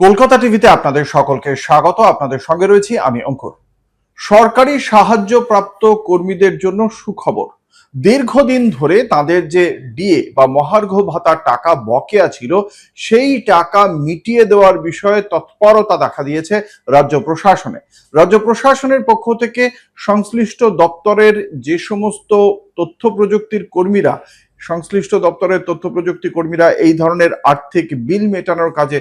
কলকাতা টিভিতে আপনাদের সকলকে স্বাগত। আপনাদের সঙ্গে রয়েছি আমি অঙ্কুর। সরকারি সাহায্যপ্রাপ্ত কর্মীদের জন্য সুখবর। দীর্ঘদিন ধরে তাদের যে ডিএ বা মহার্ঘ ভাতার টাকা বকেয়া ছিল, সেই টাকা মিটিয়ে দেওয়ার বিষয়ে তৎপরতা দেখা দিয়েছে রাজ্য প্রশাসনে। রাজ্য প্রশাসনের পক্ষ থেকে সংশ্লিষ্ট দপ্তরের যে সমস্ত তথ্য প্রযুক্তির কর্মীরা এই ধরনের আর্থিক বিল মেটানোর কাজে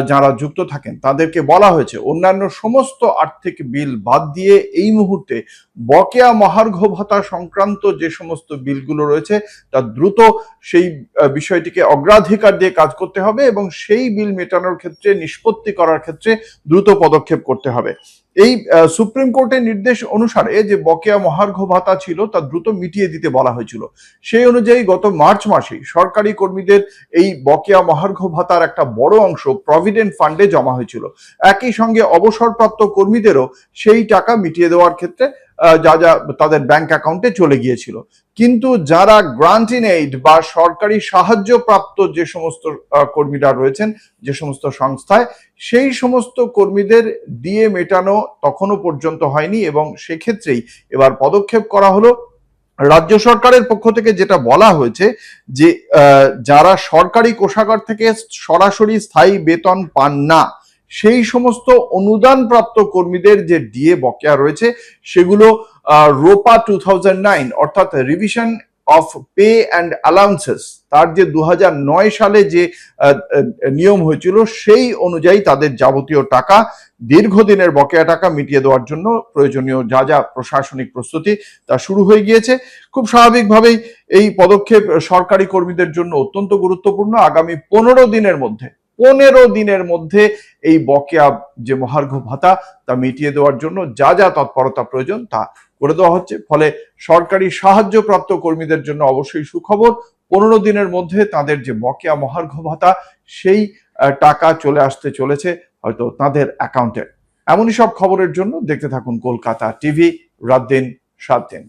যারা যুক্ত থাকেন, তাদেরকে বলা হয়েছে অন্যান্য সমস্ত আর্থিক বিল বাদ দিয়ে এই মুহূর্তে বকেয়া মহার্ঘ ভাতা সংক্রান্ত যে সমস্ত বিলগুলো রয়েছে তা দ্রুত সেই বিষয়টিকে অগ্রাধিকার দিয়ে কাজ করতে হবে এবং সেই বিল মেটানোর ক্ষেত্রে, নিষ্পত্তি করার ক্ষেত্রে দ্রুত পদক্ষেপ করতে হবে। এই সুপ্রিম কোর্টের নির্দেশ অনুসারে যে বকেয়া মহার্ঘ ভাতা ছিল তা দ্রুত মিটিয়ে দিতে বলা হয়েছিল। সেই অনুযায়ী গত মার্চ মাসেই সরকারি কর্মীদের এই বকেয়া মহার্ঘ ভাতার একটা বড় অংশ প্রভিডেন্ট ফান্ডে জমা হয়েছিল। একই সঙ্গে অবসরপ্রাপ্ত কর্মীদেরও সেই টাকা মিটিয়ে দেওয়ার ক্ষেত্রে যা যা তাদের ব্যাংক অ্যাকাউন্টে চলে গিয়েছিল। কিন্তু যারা গ্রান্ট ইন এইড বা সরকারি সাহায্যপ্রাপ্ত যে সমস্ত কর্মীরা রয়েছেন, যে সমস্ত সংস্থায়, সেই সমস্ত কর্মীদের ডিএ মেটানো তখনও পর্যন্ত হয়নি এবং সেক্ষেত্রেই এবার পদক্ষেপ করা হলো। রাজ্য সরকারের পক্ষ থেকে যেটা বলা হয়েছে যে যারা সরকারি কোষাগার থেকে সরাসরি স্থায়ী বেতন পান না, সেই সমস্ত অনুদান প্রাপ্ত কর্মীদের যে ডিএ বকেয়া রয়েছে সেগুলো রোপা 2009 অর্থাৎ revision of pay and allowances, তার যে 2009 সালে যে নিয়ম হয়েছিল সেই অনুযায়ী তাদের যাবতীয় টাকা, দীর্ঘদিনের বকেয়া টাকা মিটিয়ে দেওয়ার জন্য প্রয়োজনীয় যা যা প্রশাসনিক প্রস্তুতি তা শুরু হয়ে গিয়েছে। খুব স্বাভাবিকভাবেই এই পদক্ষেপ সরকারি কর্মীদের জন্য অত্যন্ত গুরুত্বপূর্ণ। আগামী 15 দিনের মধ্যে এই বকেয়া যে মহার্ঘ ভাতা তা মিটিয়ে দেওয়ার জন্য যা যা তৎপরতা প্রয়োজন তা করে দেওয়া হচ্ছে। ফলে সরকারি সাহায্যপ্রাপ্ত কর্মীদের জন্য অবশ্যই সুখবর। 15 দিনের মধ্যে তাদের যে বকেয়া মহার্ঘ ভাতা সেই টাকা চলে আসতে চলেছে হয়তো তাদের অ্যাকাউন্টে। এমনই সব খবরের জন্য দেখতে থাকুন কলকাতা টিভি, রাত দিন 7 দিন।